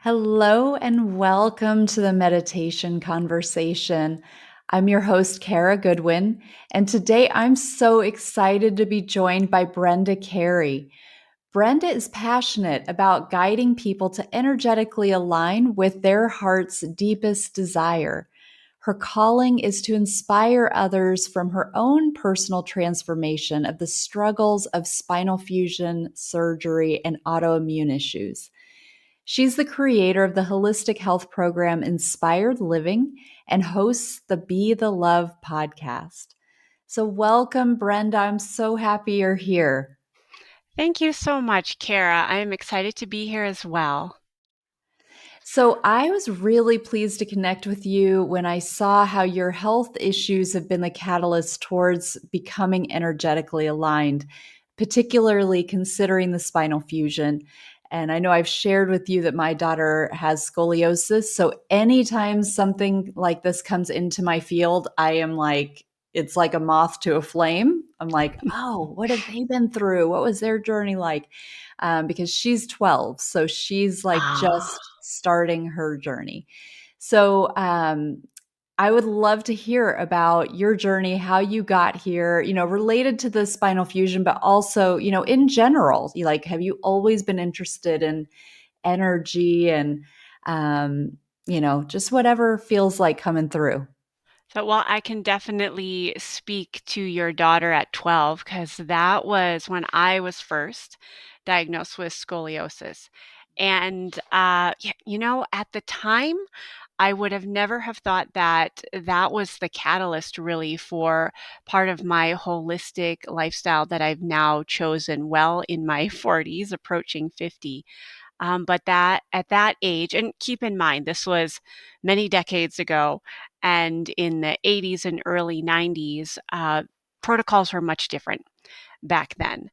Hello and welcome to the meditation conversation. I'm your host, Kara Goodwin, and today I'm so excited to be joined by Brenda Carey. Brenda is passionate about guiding people to energetically align with their heart's deepest desire. Her calling is to inspire others from her own personal transformation of the struggles of spinal fusion, surgery, and autoimmune issues. She's the creator of the holistic health program Inspired Living and hosts the Be the Love podcast. So, welcome, Brenda. I'm so happy you're here. Thank you so much, Kara. I am excited to be here as well. So, I was really pleased to connect with you when I saw how your health issues have been the catalyst towards becoming energetically aligned, particularly considering the spinal fusion. And I know I've shared with you that my daughter has scoliosis. So, anytime something like this comes into my field, I am like, it's like a moth to a flame. I'm like, oh, what have they been through? What was their journey like? Because she's 12. So she's like Ah, just starting her journey. So I would love to hear about your journey, how you got here, related to the spinal fusion, but also, in general, like, have you always been interested in energy and, just whatever feels like coming through? well, I can definitely speak to your daughter at 12 because that was when I was first diagnosed with scoliosis. And, at the time, I would have never have thought that that was the catalyst really for part of my holistic lifestyle that I've now chosen well in my 40s, approaching 50. But that at that age, and keep in mind, this was many decades ago, and in the 80s and early 90s, protocols were much different back then.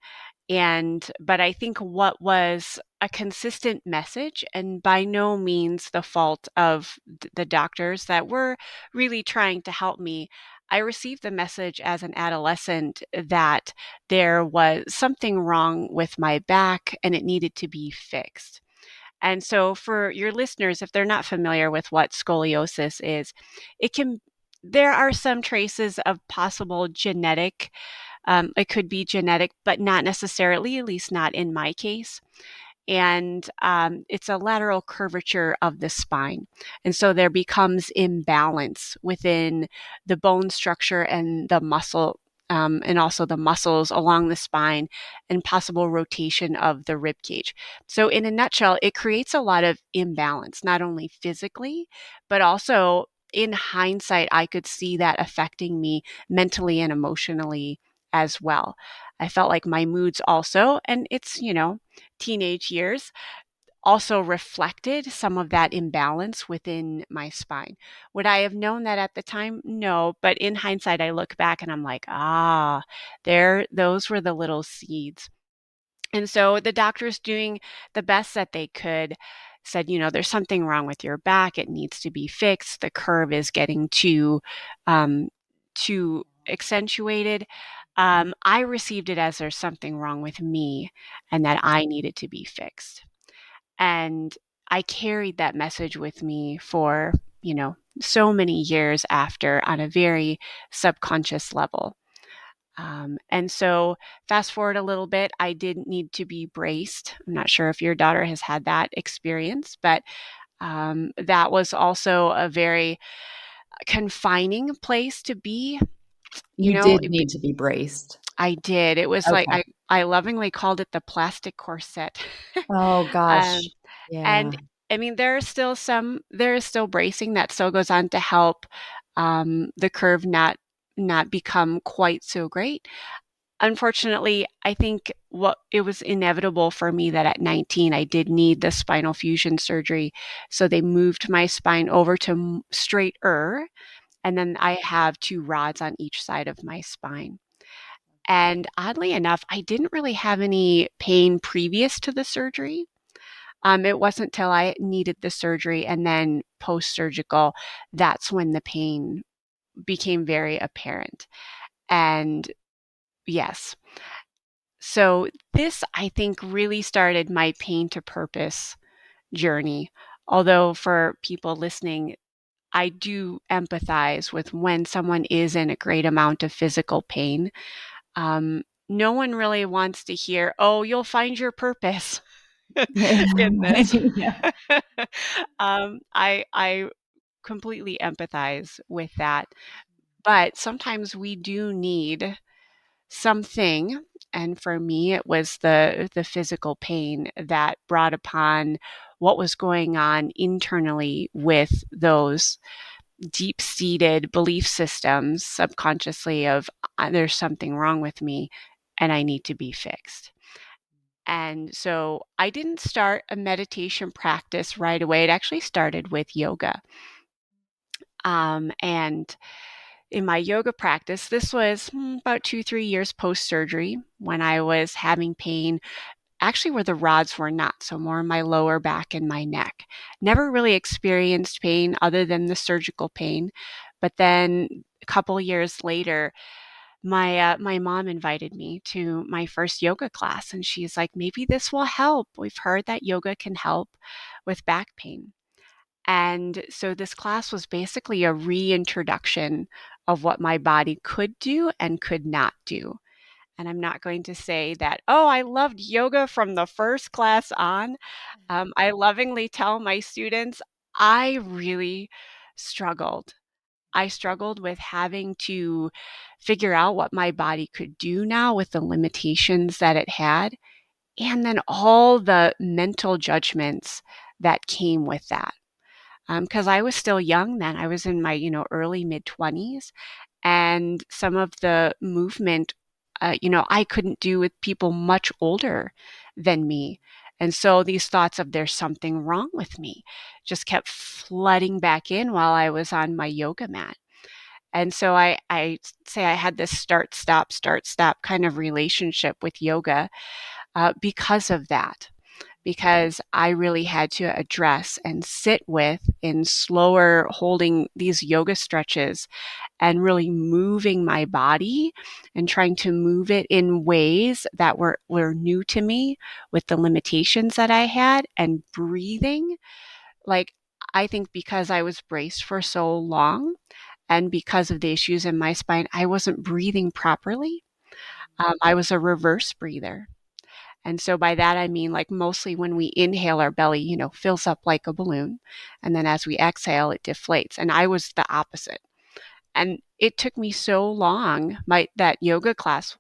But I think what was a consistent message, and by no means the fault of the doctors that were really trying to help me, I received the message as an adolescent that there was something wrong with my back and it needed to be fixed. And so, for your listeners, if they're not familiar with what scoliosis is, it can there are some traces of possible genetic. It could be genetic, but not necessarily, at least not in my case. And it's a lateral curvature of the spine. And so there becomes imbalance within the bone structure and the muscle. And also the muscles along the spine and possible rotation of the rib cage. So, in a nutshell, it creates a lot of imbalance, not only physically, but also in hindsight, I could see that affecting me mentally and emotionally as well. I felt like my moods also, and it's, teenage years, also reflected some of that imbalance within my spine. Would I have known that at the time? No, but in hindsight, I look back and I'm like, those were the little seeds. And so the doctors, doing the best that they could, said, there's something wrong with your back. It needs to be fixed. The curve is getting um, too accentuated. I received it as there's something wrong with me and that I needed to be fixed. And I carried that message with me for, so many years after on a very subconscious level. And so, fast forward a little bit, I didn't need to be braced. I'm not sure if your daughter has had that experience, but that was also a very confining place to be. You You know, did need to be braced. I did. It was like Okay. I lovingly called it the plastic corset. Oh, gosh. um, Yeah. and I mean, there is still bracing that still goes on to help the curve not become quite so great. Unfortunately, I think what it was inevitable for me that at 19 I did need the spinal fusion surgery. So they moved my spine over to straighter, and then I have two rods on each side of my spine. And oddly enough, I didn't really have any pain previous to the surgery. It wasn't till I needed the surgery and then post surgical, that's when the pain became very apparent. And yes, so this, I think, really started my pain to purpose journey Although for people listening, I do empathize with when someone is in a great amount of physical pain. No one really wants to hear, "Oh, you'll find your purpose in this." Yeah. I completely empathize with that, but sometimes we do need something, and for me, it was the physical pain that brought upon what was going on internally with those deep-seated belief systems subconsciously of, "There's something wrong with me, and I need to be fixed." And so I didn't start a meditation practice right away. It actually started with yoga. And in my yoga practice, this was about 2, 3 years post surgery when I was having pain, actually where the rods were not, so more in my lower back and my neck. Never really experienced pain other than the surgical pain. But then a couple years later, my mom invited me to my first yoga class, and she's like, maybe this will help. We've heard that yoga can help with back pain. And so this class was basically a reintroduction of what my body could do and could not do. And I'm not going to say that, oh, I loved yoga from the first class on. I lovingly tell my students, I really struggled. I struggled with having to figure out what my body could do now with the limitations that it had, and then all the mental judgments that came with that. Because I was still young then. I was in my, early mid 20s, and some of the movement, I couldn't do with people much older than me. And so these thoughts of there's something wrong with me just kept flooding back in while I was on my yoga mat. And so I say I had this start, stop kind of relationship with yoga because of that, because I really had to address and sit with in slower holding these yoga stretches and really moving my body and trying to move it in ways that were new to me with the limitations that I had, and breathing. Like, I think because I was braced for so long and because of the issues in my spine, I wasn't breathing properly. I was a reverse breather. And so by that, I mean, like, mostly when we inhale, our belly, fills up like a balloon. And then as we exhale, it deflates. And I was the opposite. And it took me so long. That yoga class,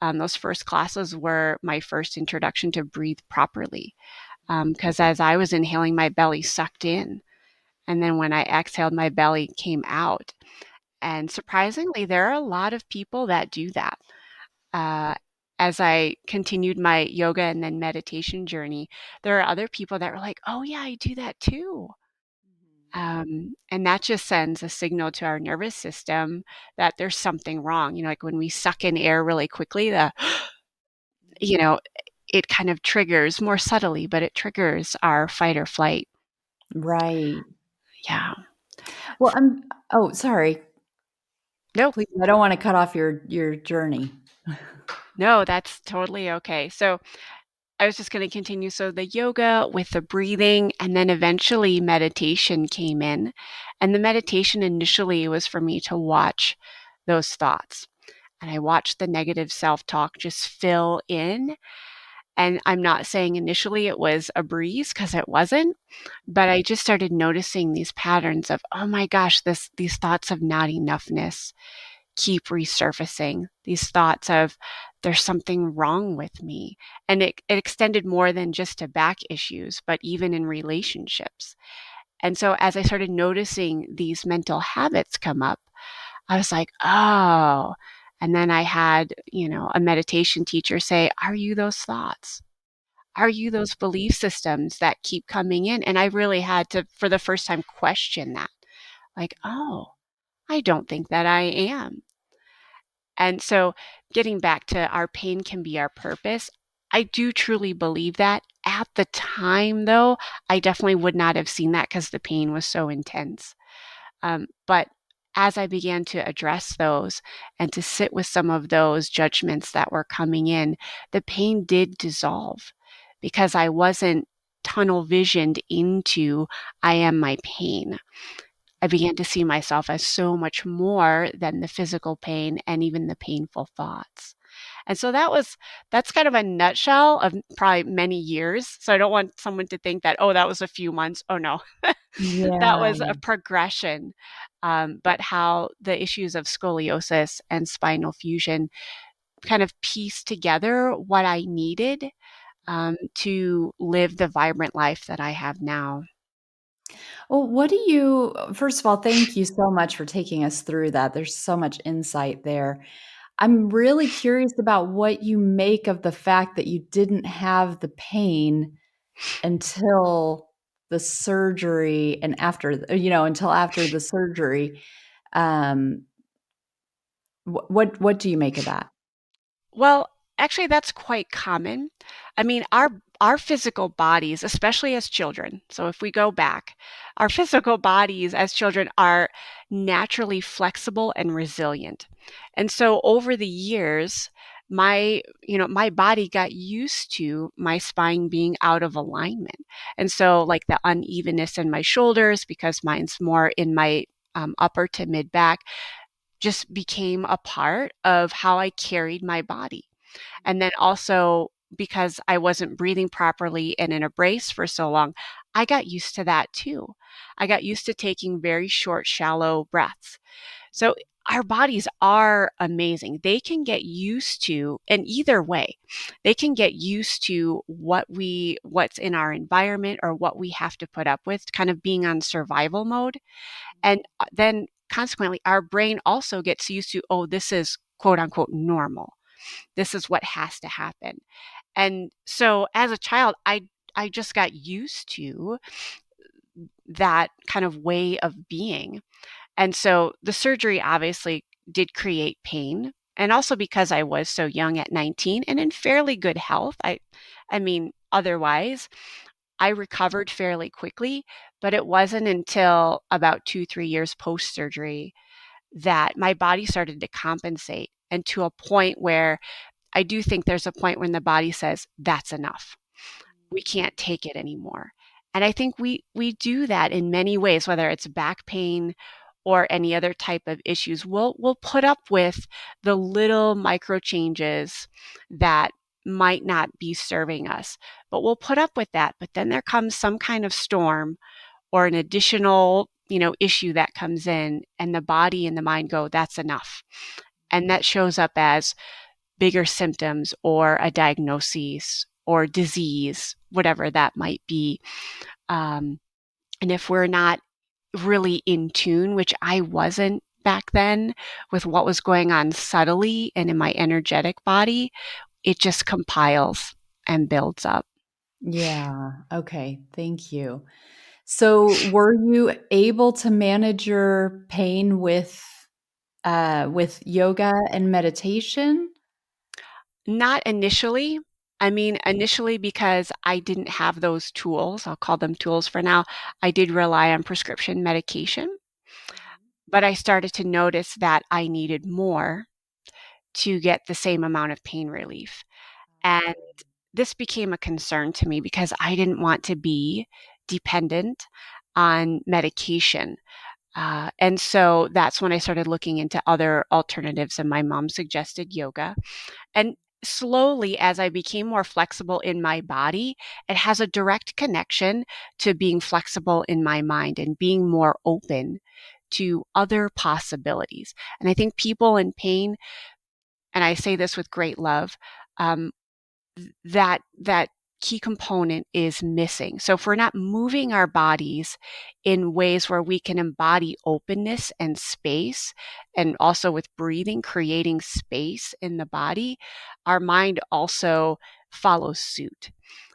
those first classes were my first introduction to breathe properly. Because as I was inhaling, my belly sucked in. And then when I exhaled, my belly came out. And surprisingly, there are a lot of people that do that. Uh, as I continued my yoga and then meditation journey, there are other people that were like, "Oh yeah, I do that too." And that just sends a signal to our nervous system that there's something wrong. Like when we suck in air really quickly, you know, it kind of triggers more subtly, but it triggers our fight or flight. Right. Yeah. Well, oh, sorry. No, Please, I don't want to cut off your journey. no, that's totally okay. So I was just going to continue. So the yoga with the breathing, and then eventually meditation came in. And the meditation initially was for me to watch those thoughts. And I watched the negative self talk just fill in. And I'm not saying initially it was a breeze, because it wasn't, but I just started noticing these patterns of, oh my gosh, these thoughts of not enoughness keep resurfacing, these thoughts of there's something wrong with me. And it extended more than just to back issues, but even in relationships. And so as I started noticing these mental habits come up, I was like, oh. And then I had, a meditation teacher say, are you those thoughts? Are you those belief systems that keep coming in? And I really had to, for the first time, question that. Like, oh, I don't think that I am. And so, getting back to our pain can be our purpose, I do truly believe that. At the time, though, I definitely would not have seen that because the pain was so intense. But as I began to address those and to sit with some of those judgments that were coming in, the pain did dissolve because I wasn't tunnel visioned into I am my pain. I began to see myself as so much more than the physical pain and even the painful thoughts. And so that's kind of a nutshell of probably many years. So I don't want someone to think that, oh, that was a few months. Oh, no, that Yeah. was a progression. But how the issues of scoliosis and spinal fusion kind of pieced together what I needed to live the vibrant life that I have now. Well, what do you first of all, thank you so much for taking us through that. There's so much insight there. I'm really curious about what you make of the fact that you didn't have the pain until the surgery and until after the surgery. Um, what do you make of that? Well, actually, that's quite common. I mean, our physical bodies, especially as children, so if we go back, our physical bodies as children are naturally flexible and resilient. And so over the years, my body got used to my spine being out of alignment. And so like the unevenness in my shoulders, because mine's more in my upper to mid back, just became a part of how I carried my body. And then also because I wasn't breathing properly and in a brace for so long, I got used to that too. I got used to taking very short, shallow breaths. So our bodies are amazing. They can get used to, and either way, they can get used to what's in our environment or what we have to put up with, kind of being on survival mode. And then consequently, our brain also gets used to, oh, this is quote unquote normal. This is what has to happen. And so as a child, I just got used to that kind of way of being. And so the surgery obviously did create pain. And also because I was so young at 19 and in fairly good health, I mean, otherwise, I recovered fairly quickly, but it wasn't until about 2, 3 years post surgery that my body started to compensate, and to a point where I do think there's a point when the body says, that's enough. We can't take it anymore. And I think we do that in many ways, whether it's back pain or any other type of issues. We'll put up with the little micro changes that might not be serving us, but we'll put up with that. But then there comes some kind of storm or an additional, issue that comes in, and the body and the mind go, that's enough. And that shows up as bigger symptoms or a diagnosis or disease, whatever that might be. Um, and if we're not really in tune, which I wasn't back then, with what was going on subtly and in my energetic body, it just compiles and builds up. Yeah. Okay. Thank you. So, were you able to manage your pain with yoga and meditation? Not initially. I mean, initially because I didn't have those tools, I'll call them tools for now. I did rely on prescription medication, but I started to notice that I needed more to get the same amount of pain relief. And this became a concern to me because I didn't want to be dependent on medication. And so that's when I started looking into other alternatives, and my mom suggested yoga. And slowly, as I became more flexible in my body, it has a direct connection to being flexible in my mind and being more open to other possibilities. And I think people in pain, and I say this with great love, um, that key component is missing. So if we're not moving our bodies in ways where we can embody openness and space, and also with breathing, creating space in the body, our mind also follows suit.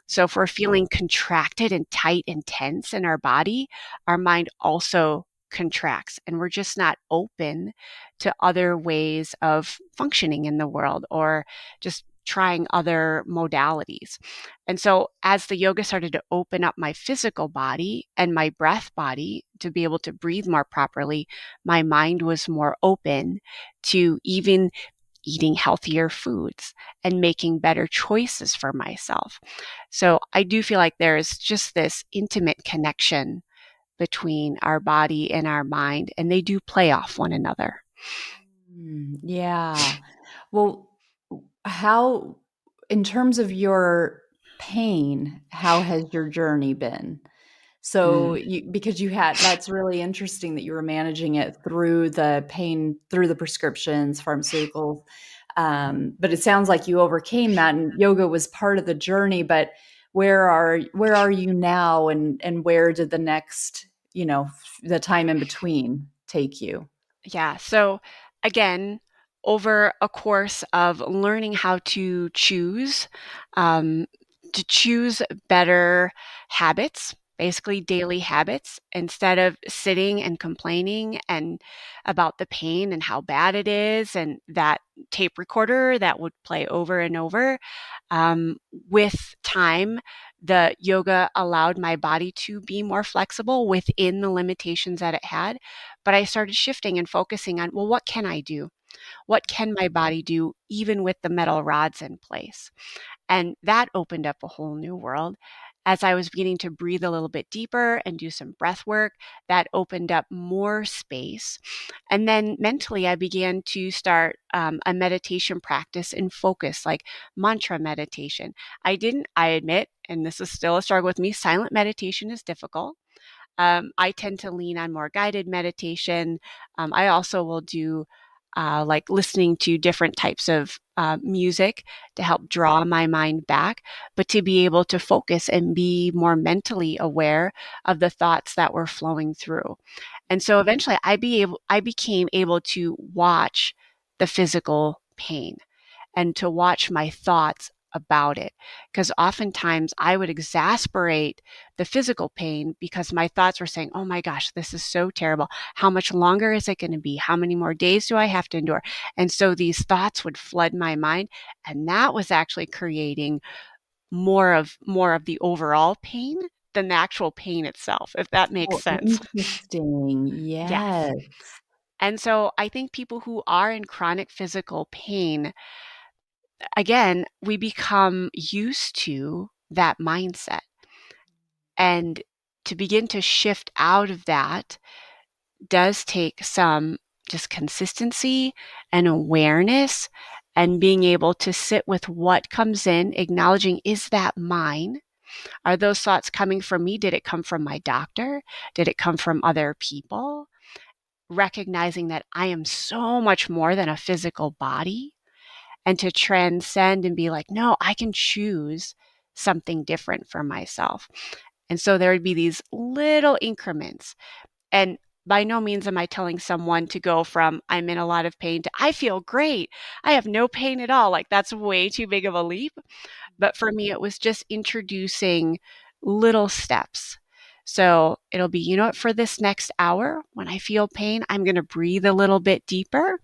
So if we're feeling contracted and tight and tense in our body, our mind also contracts, and we're just not open to other ways of functioning in the world, or just trying other modalities. And so as the yoga started to open up my physical body and my breath body to be able to breathe more properly, my mind was more open to even eating healthier foods and making better choices for myself. So I do feel like there is just this intimate connection between our body and our mind, and they do play off one another. Yeah. Well, how, in terms of your pain, how has your journey been? So, Mm, because you had, that's really interesting that you were managing it through the pain, through the prescriptions, pharmaceuticals. But it sounds like you overcame that, and yoga was part of the journey. But where are you now, and where did the next, the time in between take you? yeah. So again, over a course of learning how um, to choose better habits, basically daily habits, instead of sitting and complaining and about the pain and how bad it is, and that tape recorder that would play over and over. Um, with time, the yoga allowed my body to be more flexible within the limitations that it had. But I started shifting and focusing on, well, what can I do? What can my body do even with the metal rods in place? And that opened up a whole new world. As I was beginning to breathe a little bit deeper and do some breath work, that opened up more space. And then mentally, I began to start a meditation practice and focus, like mantra meditation. I admit, and this is still a struggle with me, silent meditation is difficult. I tend to lean on more guided meditation. I also will do like listening to different types of music to help draw my mind back, but to be able to focus and be more mentally aware of the thoughts that were flowing through. And so eventually I became able to watch the physical pain and to watch my thoughts about it. Because oftentimes I would exasperate the physical pain because my thoughts were saying, oh my gosh, this is so terrible. How much longer is it going to be? How many more days do I have to endure? And so these thoughts would flood my mind. And that was actually creating more of the overall pain than the actual pain itself, if that makes Oh, sense. interesting. Yes. Yes. And so I think people who are in chronic physical pain, again, we become used to that mindset. And to begin to shift out of that does take some just consistency and awareness and being able to sit with what comes in, acknowledging, is that mine? Are those thoughts coming from me? Did it come from my doctor? Did it come from other people? Recognizing that I am so much more than a physical body, and to transcend and be like, no, I can choose something different for myself. And so there would be these little increments. And by no means am I telling someone to go from I'm in a lot of pain to I feel great. I have no pain at all. Like that's way too big of a leap. But for me, it was just introducing little steps. So it'll be, you know what, for this next hour, when I feel pain, I'm going to breathe a little bit deeper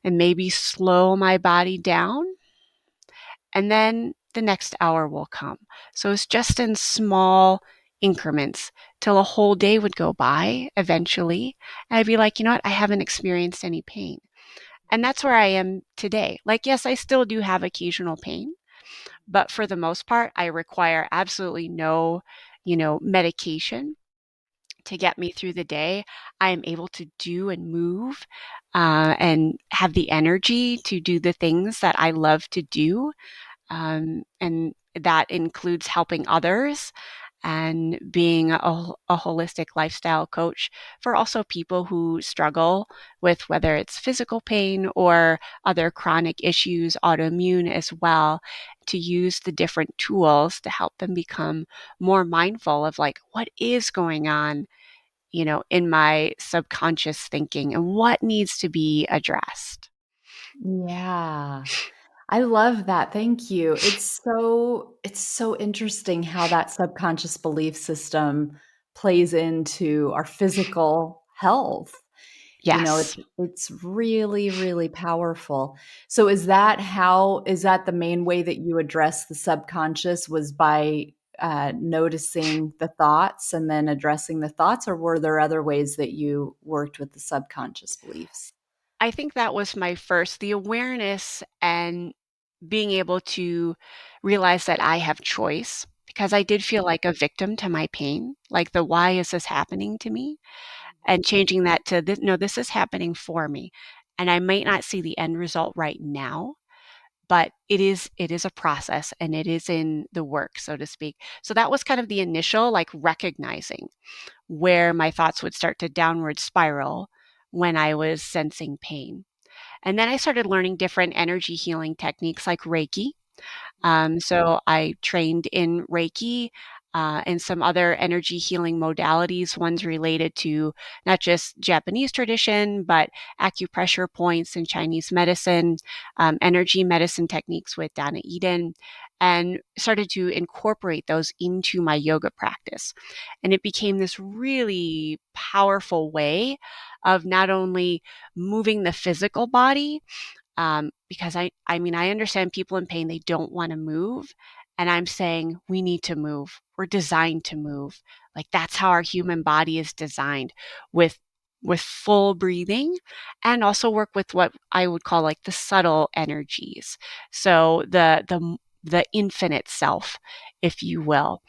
and maybe slow my body down, and then the next hour will come. So it's just in small increments till a whole day would go by eventually. And I'd be like, you know what? I haven't experienced any pain. And that's where I am today. Like, yes, I still do have occasional pain, but for the most part, I require absolutely no, medication to get me through the day. I am able to do and move and have the energy to do the things that I love to do, and that includes helping others and being a holistic lifestyle coach for also people who struggle with whether it's physical pain or other chronic issues, autoimmune as well, to use the different tools to help them become more mindful of like what is going on, in my subconscious thinking and what needs to be addressed. Yeah. I love that. Thank you. It's so interesting how that subconscious belief system plays into our physical health. Yes. It's really, really powerful. So is that the main way that you address the subconscious, was by noticing the thoughts and then addressing the thoughts, or were there other ways that you worked with the subconscious beliefs? I think that was my first, the awareness and being able to realize that I have choice because I did feel like a victim to my pain, like the why is this happening to me? And changing that to this, no, this is happening for me. And I might not see the end result right now, but it is a process and it is in the work, so to speak. So that was kind of the initial like recognizing where my thoughts would start to downward spiral when I was sensing pain. And then I started learning different energy healing techniques like Reiki. So I trained in Reiki and some other energy healing modalities, ones related to not just Japanese tradition, but acupressure points in Chinese medicine, energy medicine techniques with Dana Eden, and started to incorporate those into my yoga practice. And it became this really powerful way of not only moving the physical body, because I mean, I understand people in pain, they don't want to move. And I'm saying we need to move. We're designed to move. Like that's how our human body is designed with full breathing and also work with what I would call like the subtle energies. So the infinite self, if you will.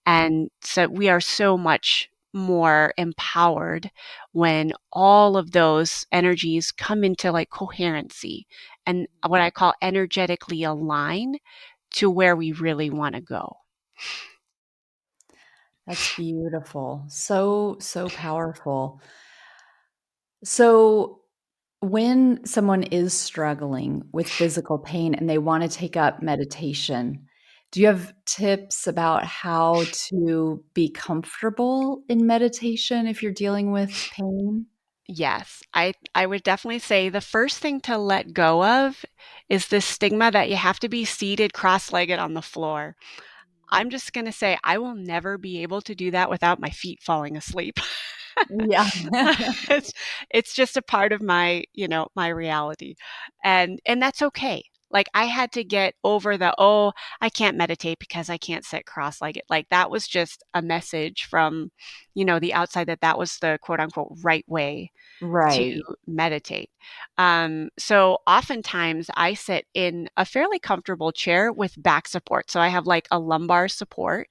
And so we are so much more empowered when all of those energies come into like coherency and what I call energetically align to where we really want to go. That's beautiful. So, so powerful. So, when someone is struggling with physical pain and they want to take up meditation, do you have tips about how to be comfortable in meditation if you're dealing with pain? Yes, I would definitely say the first thing to let go of is this stigma that you have to be seated cross-legged on the floor. I'm just going to say I will never be able to do that without my feet falling asleep. Yeah. it's it's just a part of my, my reality. And that's okay. Like I had to get over the, oh, I can't meditate because I can't sit cross-legged. Like that was just a message from, the outside that that was the quote unquote right way to Right. meditate. So oftentimes I sit in a fairly comfortable chair with back support. So I have like a lumbar support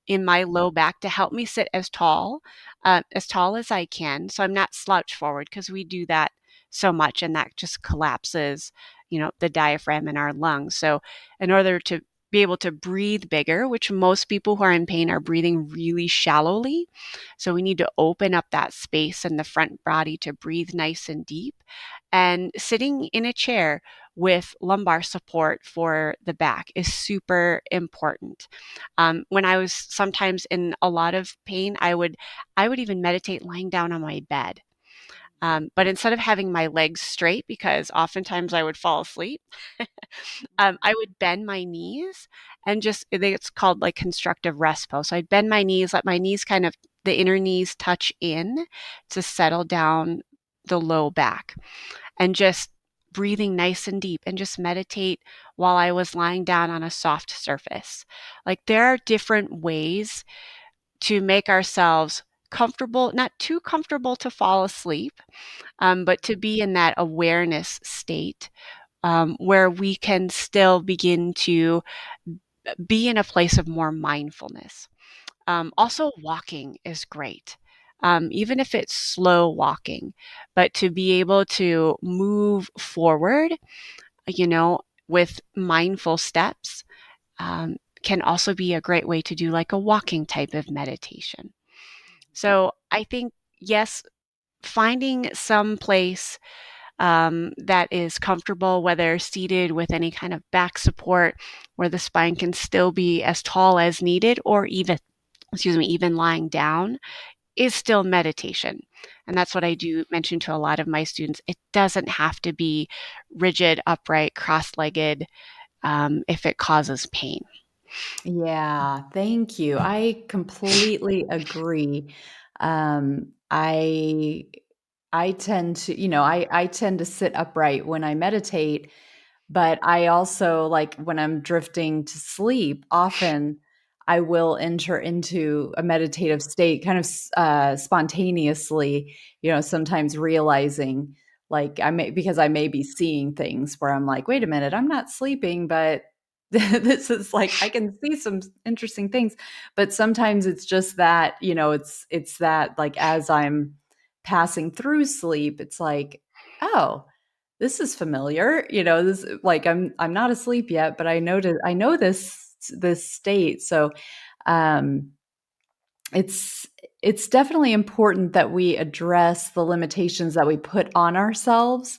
in my low back to help me sit as tall as I can. So I'm not slouched forward because we do that so much and that just collapses, the diaphragm in our lungs. So in order to be able to breathe bigger, which most people who are in pain are breathing really shallowly. So we need to open up that space in the front body to breathe nice and deep. And sitting in a chair with lumbar support for the back is super important. When I was sometimes in a lot of pain, I would even meditate lying down on my bed. But instead of having my legs straight, because oftentimes I would fall asleep, I would bend my knees and just, I think it's called like constructive rest pose. So I'd bend my knees, let my knees kind of, the inner knees touch in to settle down the low back and just breathing nice and deep and just meditate while I was lying down on a soft surface. Like there are different ways to make ourselves comfortable, not too comfortable to fall asleep, but to be in that awareness state where we can still begin to be in a place of more mindfulness. Also, walking is great. Even if it's slow walking, but to be able to move forward, with mindful steps, can also be a great way to do like a walking type of meditation. So I think, yes, finding some place that is comfortable, whether seated with any kind of back support, where the spine can still be as tall as needed, or even, excuse me, even lying down, is still meditation. And that's what I do mention to a lot of my students. It doesn't have to be rigid, upright, cross legged if it causes pain. Yeah, thank you. I completely agree. I tend to, I tend to sit upright when I meditate, but I also like when I'm drifting to sleep, often I will enter into a meditative state kind of spontaneously, sometimes realizing like because I may be seeing things where I'm like, wait a minute, I'm not sleeping, but this is like I can see some interesting things. But sometimes it's just that, it's that like as I'm passing through sleep, it's like, oh, this is familiar. This like I'm not asleep yet, but I know this state. So um it's it's definitely important that we address the limitations that we put on ourselves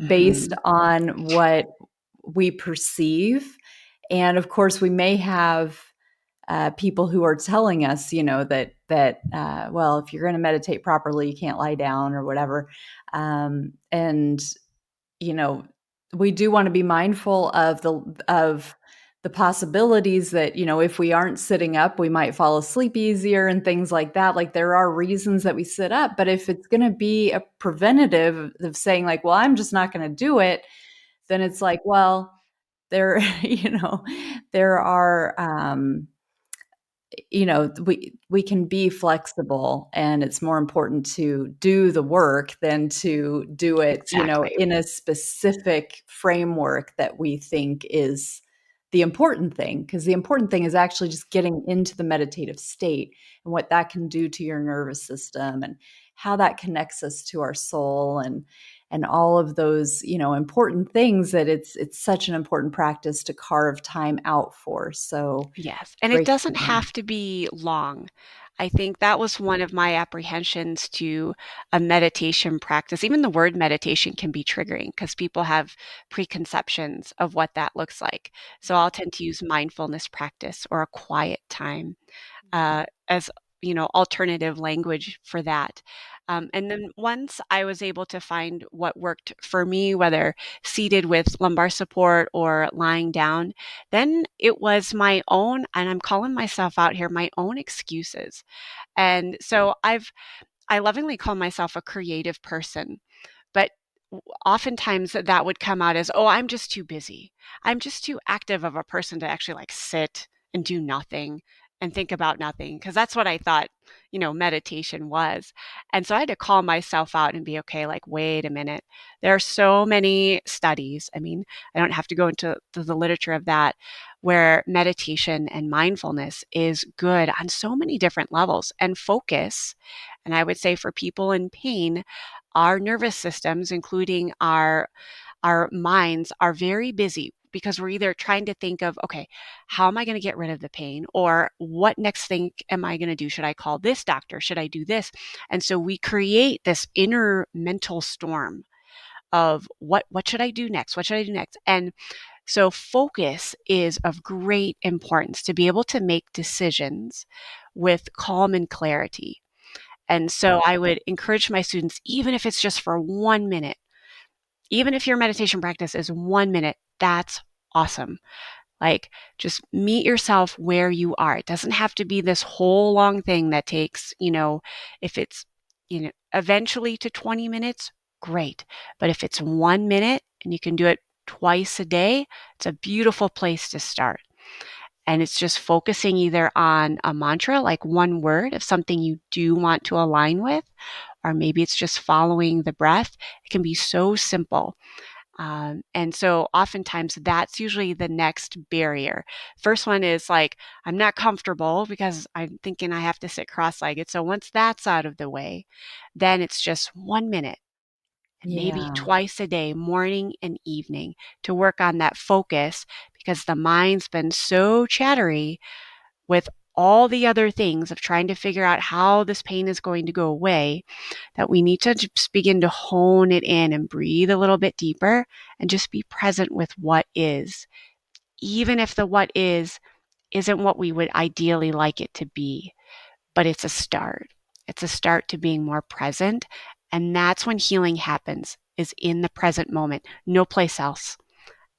based Mhm. on what we perceive. And of course, we may have people who are telling us, that well, if you're going to meditate properly, you can't lie down or whatever. And you know, we do want to be mindful of the possibilities that, if we aren't sitting up, we might fall asleep easier and things like that. Like there are reasons that we sit up, but if it's going to be a preventative of saying like, well, I'm just not going to do it, then it's like, well, there, there are, we can be flexible, and it's more important to do the work than to do it, Exactly. in a specific framework that we think is the important thing, because the important thing is actually just getting into the meditative state and what that can do to your nervous system and how that connects us to our soul and all of those, important things that it's such an important practice to carve time out for. So Yes, and it great. doesn't have to be long. I think that was one of my apprehensions to a meditation practice. Even the word meditation can be triggering because people have preconceptions of what that looks like. So I'll tend to use mindfulness practice or a quiet time as alternative language for that. And then once I was able to find what worked for me, whether seated with lumbar support or lying down, then it was my own, and I'm calling myself out here, my own excuses. And so I lovingly call myself a creative person, but oftentimes that would come out as, oh, I'm just too busy. I'm just too active of a person to actually like sit and do nothing and think about nothing. Cause that's what I thought, meditation was. And so I had to call myself out and be okay, like, wait a minute. There are so many studies. I mean, I don't have to go into the literature of that, where meditation and mindfulness is good on so many different levels and focus. And I would say for people in pain, our nervous systems, including our minds, are very busy because we're either trying to think of, okay, how am I going to get rid of the pain? Or what next thing am I going to do? Should I call this doctor? Should I do this? And so we create this inner mental storm of what should I do next? What should I do next? And so focus is of great importance to be able to make decisions with calm and clarity. And so I would encourage my students, even if it's just for 1 minute, even if your meditation practice is 1 minute, that's awesome. Like, just meet yourself where you are. It doesn't have to be this whole long thing that takes, if it's, eventually to 20 minutes, great. But if it's 1 minute and you can do it twice a day, it's a beautiful place to start. And it's just focusing either on a mantra, like one word of something you do want to align with, or maybe it's just following the breath. It can be so simple. And so oftentimes that's usually the next barrier. First one is like, I'm not comfortable because I'm thinking I have to sit cross legged. So once that's out of the way, then it's just 1 minute and maybe Yeah. twice a day, morning and evening, to work on that focus because the mind's been so chattery with all the other things of trying to figure out how this pain is going to go away, that we need to just begin to hone it in and breathe a little bit deeper and just be present with what is, even if the what is isn't what we would ideally like it to be, but it's a start. It's a start to being more present. And that's when healing happens, is in the present moment, no place else.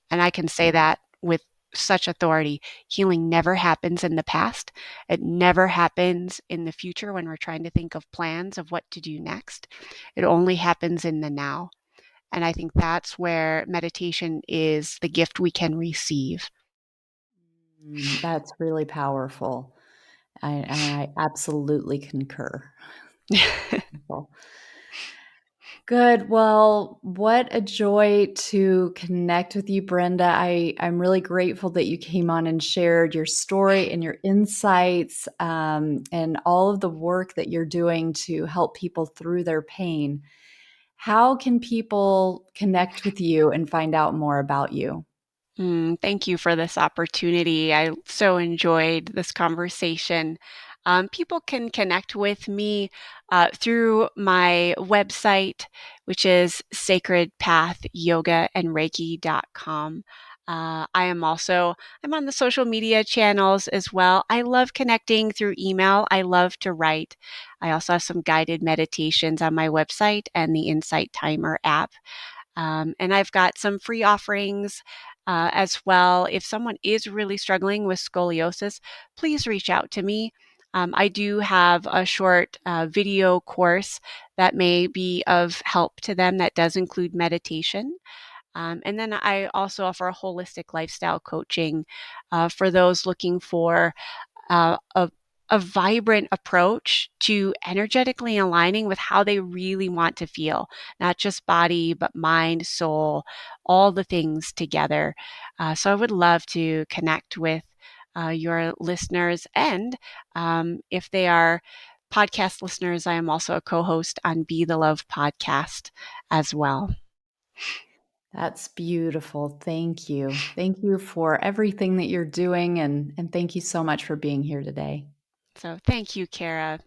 And I can say that with such authority. Healing never happens in the past. It never happens in the future when we're trying to think of plans of what to do next. It only happens in the now. And I think that's where meditation is the gift we can receive. That's really powerful. I absolutely concur. Well, Good. Well, what a joy to connect with you, Brenda. I'm really grateful that you came on and shared your story and your insights and all of the work that you're doing to help people through their pain. How can people connect with you and find out more about you? Thank you for this opportunity. I so enjoyed this conversation. People can connect with me through my website, which is sacredpathyogaandreiki.com. I'm on the social media channels as well. I love connecting through email. I love to write. I also have some guided meditations on my website and the Insight Timer app. And I've got some free offerings as well. If someone is really struggling with scoliosis, please reach out to me. I do have a short video course that may be of help to them that does include meditation. And then I also offer a holistic lifestyle coaching for those looking for uh, a, a vibrant approach to energetically aligning with how they really want to feel, not just body, but mind, soul, all the things together. So I would love to connect with your listeners. And if they are podcast listeners, I am also a co host on Be the Love podcast as well. That's beautiful. Thank you. Thank you for everything that you're doing and thank you so much for being here today. So thank you, Kara.